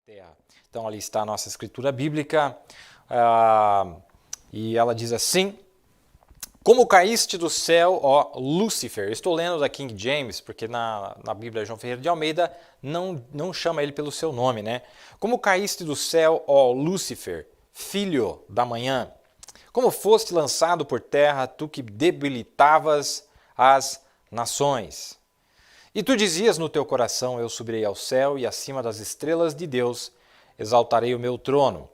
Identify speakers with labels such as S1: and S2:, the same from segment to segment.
S1: terra. Então ali está a nossa escritura bíblica, e ela diz assim: como caíste do céu, ó Lúcifer. Estou lendo da King James, porque na Bíblia João Ferreira de Almeida não chama ele pelo seu nome, né? Como caíste do céu, ó Lúcifer, filho da manhã. Como foste lançado por terra, tu que debilitavas as nações. E tu dizias no teu coração: eu subirei ao céu e acima das estrelas de Deus exaltarei o meu trono.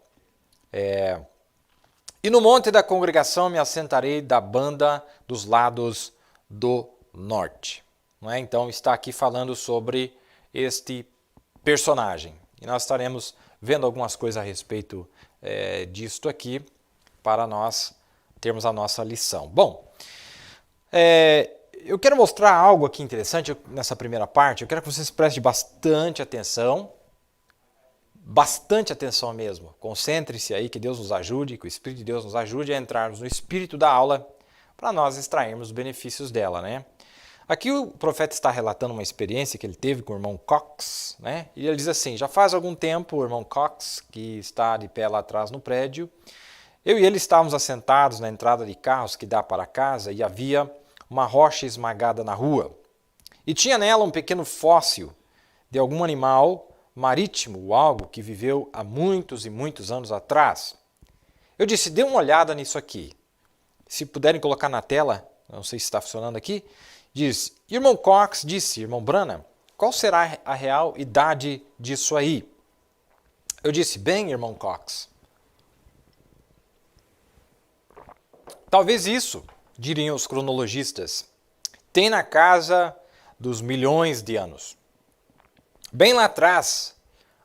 S1: E no monte da congregação me assentarei da banda dos lados do norte. Não é? Então está aqui falando sobre este personagem. E nós estaremos vendo algumas coisas a respeito disto aqui para nós termos a nossa lição. Bom, eu quero mostrar algo aqui interessante nessa primeira parte. Eu quero que vocês prestem bastante atenção mesmo. Concentre-se aí, que Deus nos ajude, que o Espírito de Deus nos ajude a entrarmos no espírito da aula para nós extrairmos os benefícios dela, né? Aqui o profeta está relatando uma experiência que ele teve com o irmão Cox, né? E ele diz assim: já faz algum tempo, o irmão Cox, que está de pé lá atrás no prédio, eu e ele estávamos assentados na entrada de carros que dá para casa e havia uma rocha esmagada na rua. E tinha nela um pequeno fóssil de algum animal marítimo ou algo que viveu há muitos e muitos anos atrás. Eu disse: dê uma olhada nisso aqui. Se puderem colocar na tela, não sei se está funcionando aqui, diz: irmão Cox disse, irmão Branham, qual será a real idade disso aí? Eu disse: bem, irmão Cox, talvez isso, diriam os cronologistas, tem na casa dos milhões de anos. Bem lá atrás,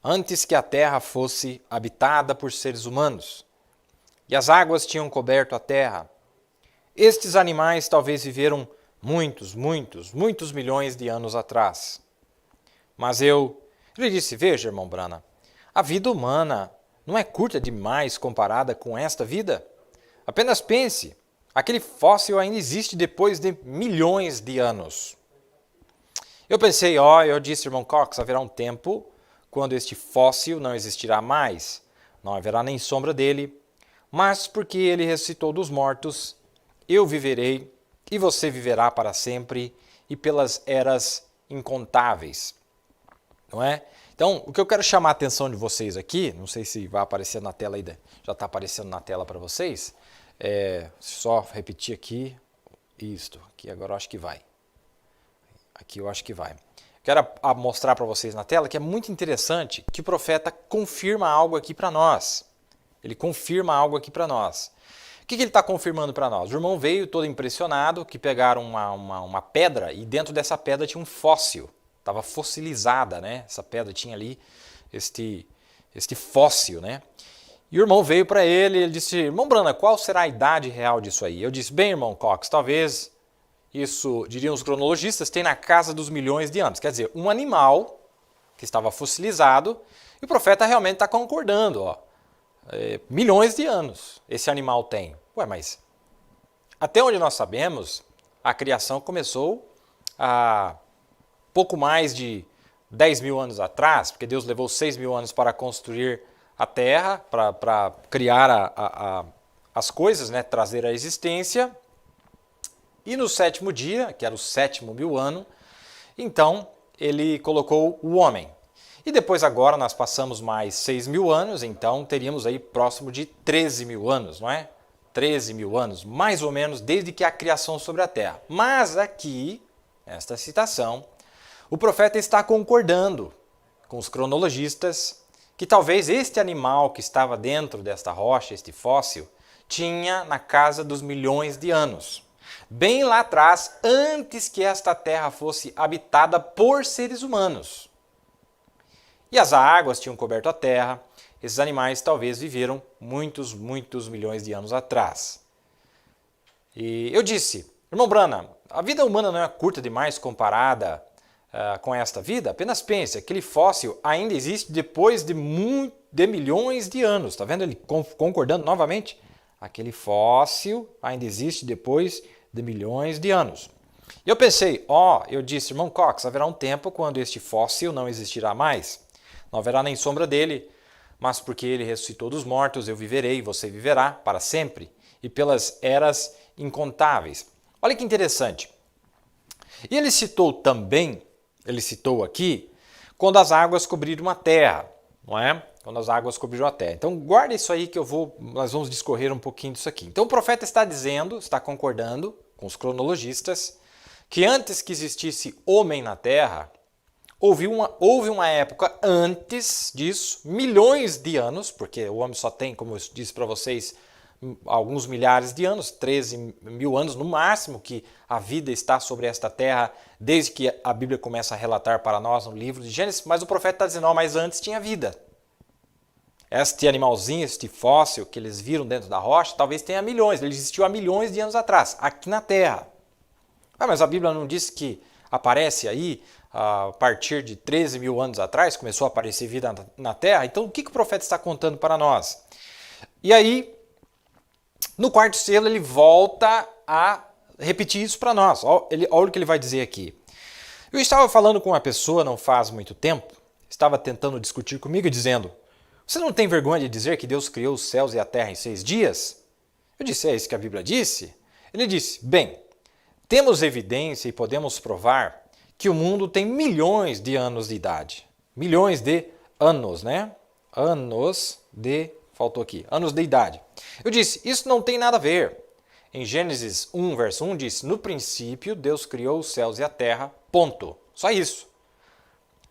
S1: antes que a terra fosse habitada por seres humanos, e as águas tinham coberto a terra, estes animais talvez viveram muitos milhões de anos atrás. Mas ele disse: veja, irmão Branham, a vida humana não é curta demais comparada com esta vida? Apenas pense, aquele fóssil ainda existe depois de milhões de anos. Eu pensei: eu disse, irmão Cox, haverá um tempo quando este fóssil não existirá mais, não haverá nem sombra dele, mas porque ele ressuscitou dos mortos, eu viverei e você viverá para sempre e pelas eras incontáveis. Não é? Então, o que eu quero chamar a atenção de vocês aqui, não sei se vai aparecer na tela ainda, já está aparecendo na tela para vocês, só repetir aqui, isto, aqui agora eu acho que vai. Aqui eu acho que vai. Quero mostrar para vocês na tela que é muito interessante que o profeta confirma algo aqui para nós. Ele confirma algo aqui para nós. O que ele está confirmando para nós? O irmão veio todo impressionado que pegaram uma pedra e dentro dessa pedra tinha um fóssil. Estava fossilizada, né? Essa pedra tinha ali este fóssil, né? E o irmão veio para ele e ele disse: irmão Branham, qual será a idade real disso aí? Eu disse: bem, irmão Cox, talvez isso, diriam os cronologistas, tem na casa dos milhões de anos. Quer dizer, um animal que estava fossilizado, e o profeta realmente está concordando. Milhões de anos esse animal tem. Mas até onde nós sabemos, a criação começou há pouco mais de 10 mil anos atrás, porque Deus levou 6 mil anos para construir a terra, para criar as coisas, né, trazer a existência. E no sétimo dia, que era o 7.000 ano, então ele colocou o homem. E depois agora nós passamos mais 6.000 anos, então teríamos aí próximo de 13.000 anos, não é? 13.000 anos, mais ou menos, desde que a criação sobre a terra. Mas aqui, nesta citação, o profeta está concordando com os cronologistas que talvez este animal que estava dentro desta rocha, este fóssil, tinha na casa dos milhões de anos. Bem lá atrás, antes que esta terra fosse habitada por seres humanos. E as águas tinham coberto a terra, esses animais talvez viveram muitos milhões de anos atrás. E eu disse: irmão Branham, a vida humana não é curta demais comparada com esta vida? Apenas pense, aquele fóssil ainda existe depois de milhões de anos. Está vendo ele concordando novamente? Aquele fóssil ainda existe depois de milhões de anos. E eu pensei: eu disse, irmão Cox, haverá um tempo quando este fóssil não existirá mais, Não haverá nem sombra dele, mas porque ele ressuscitou dos mortos, eu viverei, você viverá para sempre, e pelas eras incontáveis. Olha que interessante. E ele citou também, ele citou aqui, quando as águas cobriram a terra, não é? Quando as águas cobriram a terra. Então guarda isso aí que nós vamos discorrer um pouquinho disso aqui. Então o profeta está dizendo, está concordando com os cronologistas, que antes que existisse homem na terra, houve uma época antes disso, milhões de anos, porque o homem só tem, como eu disse para vocês, alguns milhares de anos, 13 mil anos no máximo, que a vida está sobre esta terra, desde que a Bíblia começa a relatar para nós no livro de Gênesis, mas o profeta está dizendo, não, mas antes tinha vida. Este animalzinho, este fóssil que eles viram dentro da rocha, talvez tenha milhões, ele existiu há milhões de anos atrás, aqui na terra. Ah, mas a Bíblia não diz que aparece aí, a partir de 13 mil anos atrás, começou a aparecer vida na terra? Então o que o profeta está contando para nós? E aí, no quarto selo, ele volta a repetir isso para nós. Olha o que ele vai dizer aqui. Eu estava falando com uma pessoa não faz muito tempo, estava tentando discutir comigo e dizendo, você não tem vergonha de dizer que Deus criou os céus e a terra em 6 dias? Eu disse, é isso que a Bíblia disse? Ele disse, bem, temos evidência e podemos provar que o mundo tem milhões de anos de idade. Milhões de anos, né? Anos de idade. Eu disse, isso não tem nada a ver. Em Gênesis 1, verso 1, diz, no princípio Deus criou os céus e a terra, ponto. Só isso.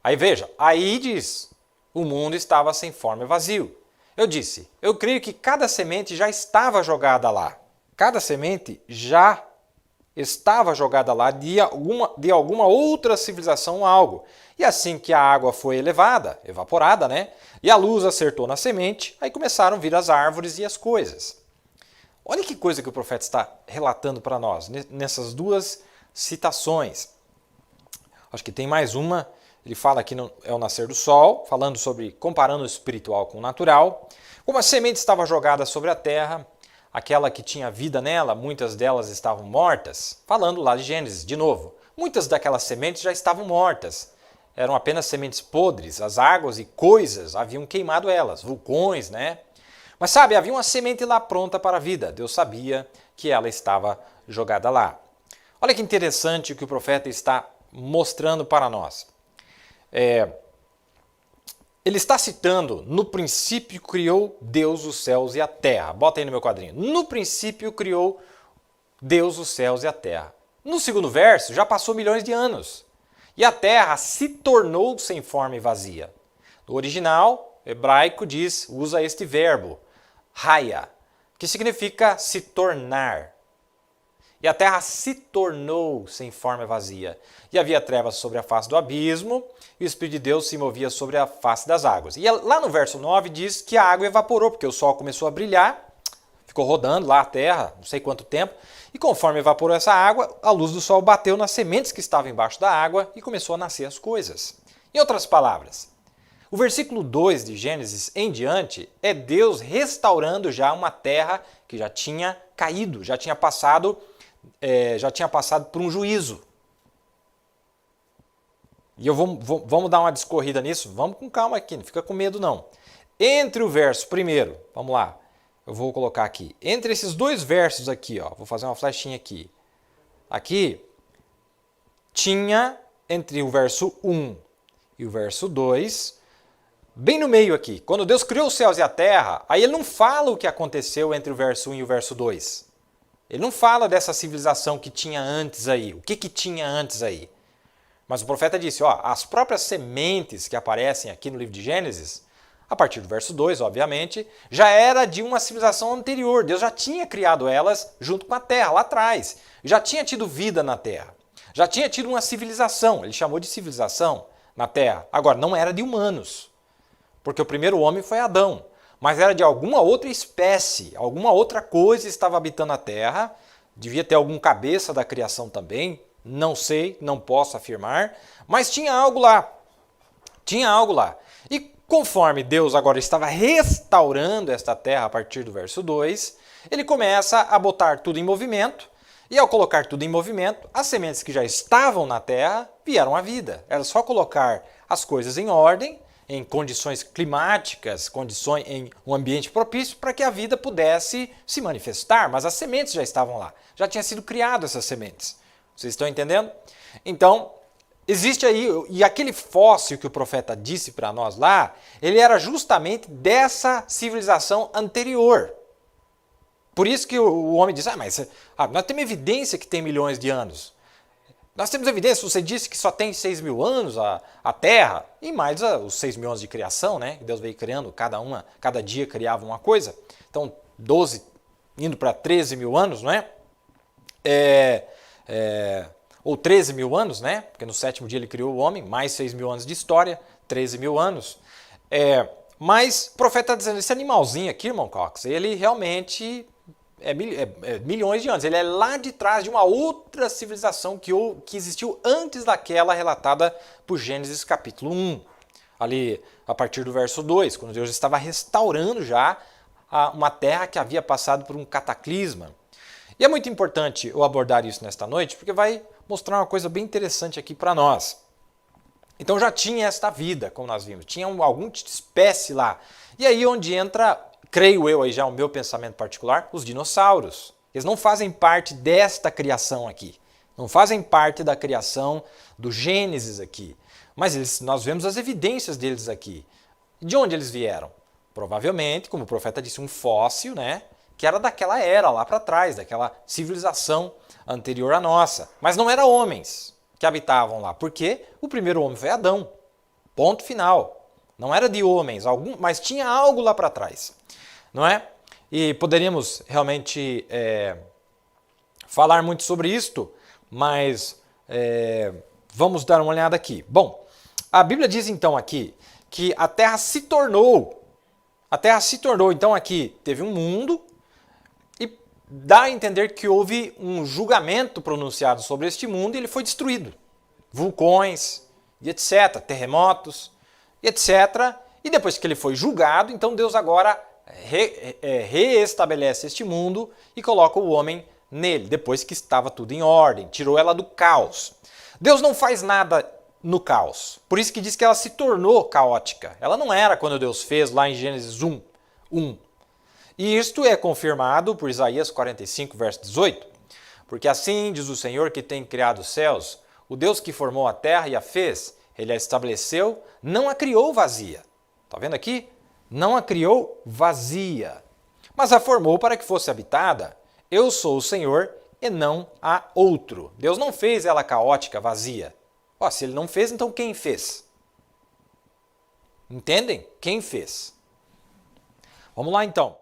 S1: Aí veja, aí diz, o mundo estava sem forma e vazio. Eu disse, eu creio que cada semente já estava jogada lá. Cada semente já estava jogada lá de alguma outra civilização ou algo. E assim que a água foi elevada, evaporada, né? E a luz acertou na semente, aí começaram a vir as árvores e as coisas. Olha que coisa que o profeta está relatando para nós, nessas duas citações. Acho que tem mais uma, ele fala aqui é o nascer do sol, falando sobre, comparando o espiritual com o natural. Como a semente estava jogada sobre a terra, aquela que tinha vida nela, muitas delas estavam mortas. Falando lá de Gênesis, de novo, muitas daquelas sementes já estavam mortas. Eram apenas sementes podres, as águas e coisas haviam queimado elas, vulcões, né? Mas sabe, havia uma semente lá pronta para a vida. Deus sabia que ela estava jogada lá. Olha que interessante o que o profeta está mostrando para nós. Ele está citando, no princípio criou Deus os céus e a terra. Bota aí no meu quadrinho. No princípio criou Deus os céus e a terra. No segundo verso, já passou milhões de anos. E a terra se tornou sem forma e vazia. No original, hebraico usa este verbo, haya, que significa se tornar. E a terra se tornou sem forma e vazia. E havia trevas sobre a face do abismo, e o Espírito de Deus se movia sobre a face das águas. E lá no verso 9 diz que a água evaporou, porque o sol começou a brilhar, ficou rodando lá a terra, não sei quanto tempo, e conforme evaporou essa água, a luz do sol bateu nas sementes que estavam embaixo da água e começou a nascer as coisas. Em outras palavras, o versículo 2 de Gênesis em diante é Deus restaurando já uma terra que já tinha caído, já tinha passado por um juízo. E vamos dar uma discorrida nisso? Vamos com calma aqui, não fica com medo não. Entre o verso primeiro, vamos lá, eu vou colocar aqui. Entre esses dois versos aqui, ó, vou fazer uma flechinha aqui. Aqui, tinha entre o verso 1 e o verso 2, bem no meio aqui, quando Deus criou os céus e a terra, aí ele não fala o que aconteceu entre o verso 1 e o verso 2. Ele não fala dessa civilização que tinha antes aí, o que tinha antes aí. Mas o profeta disse, ó, as próprias sementes que aparecem aqui no livro de Gênesis, a partir do verso 2, obviamente, já era de uma civilização anterior. Deus já tinha criado elas junto com a terra, lá atrás. Já tinha tido vida na terra. Já tinha tido uma civilização, ele chamou de civilização na terra. Agora, não era de humanos, porque o primeiro homem foi Adão. Mas era de alguma outra espécie, alguma outra coisa estava habitando a terra, devia ter algum cabeça da criação também, não sei, não posso afirmar, mas tinha algo lá, E conforme Deus agora estava restaurando esta terra a partir do verso 2, ele começa a botar tudo em movimento, e ao colocar tudo em movimento, as sementes que já estavam na terra vieram à vida. Era só colocar as coisas em ordem, em condições climáticas, condições em um ambiente propício para que a vida pudesse se manifestar, mas as sementes já estavam lá, já tinha sido criado essas sementes. Vocês estão entendendo? Então, existe aí, e aquele fóssil que o profeta disse para nós lá, ele era justamente dessa civilização anterior. Por isso que o homem diz, mas nós temos evidência que tem milhões de anos. Nós temos evidência, você disse que só tem 6.000 anos a Terra, e mais os 6.000 anos de criação, né? Que Deus veio criando, cada dia criava uma coisa. Então, 12 indo para 13.000 anos, não é? Ou 13.000 anos, né? Porque no 7º dia ele criou o homem, mais 6.000 anos de história, 13.000 anos. Mas o profeta está dizendo, esse animalzinho aqui, irmão Cox, ele realmente é milhões de anos. Ele é lá de trás de uma outra civilização que existiu antes daquela relatada por Gênesis capítulo 1. Ali, a partir do verso 2, quando Deus estava restaurando já uma terra que havia passado por um cataclisma. E é muito importante eu abordar isso nesta noite, porque vai mostrar uma coisa bem interessante aqui para nós. Então já tinha esta vida, como nós vimos, tinha alguma espécie lá. E aí onde entra, creio eu, aí já o meu pensamento particular, os dinossauros. Eles não fazem parte desta criação aqui. Não fazem parte da criação do Gênesis aqui. Mas nós vemos as evidências deles aqui. De onde eles vieram? Provavelmente, como o profeta disse, um fóssil, né? Que era daquela era lá para trás, daquela civilização anterior à nossa. Mas não eram homens que habitavam lá, porque o primeiro homem foi Adão. Ponto final. Não era de homens, mas tinha algo lá para trás. Não é? E poderíamos realmente falar muito sobre isto, mas vamos dar uma olhada aqui. Bom, a Bíblia diz então aqui que a Terra se tornou. Então aqui teve um mundo e dá a entender que houve um julgamento pronunciado sobre este mundo e ele foi destruído. Vulcões e etc, terremotos e etc. E depois que ele foi julgado, então Deus agora reestabelece este mundo e coloca o homem nele, depois que estava tudo em ordem, tirou ela do caos. Deus não faz nada no caos, por isso que diz que ela se tornou caótica. Ela não era quando Deus fez lá em Gênesis 1. E isto é confirmado por Isaías 45, verso 18. Porque assim diz o Senhor que tem criado os céus, o Deus que formou a terra e a fez, ele a estabeleceu, não a criou vazia. Está vendo aqui? Não a criou vazia, mas a formou para que fosse habitada. Eu sou o Senhor e não há outro. Deus não fez ela caótica, vazia. Se ele não fez, então quem fez? Entendem? Quem fez? Vamos lá então.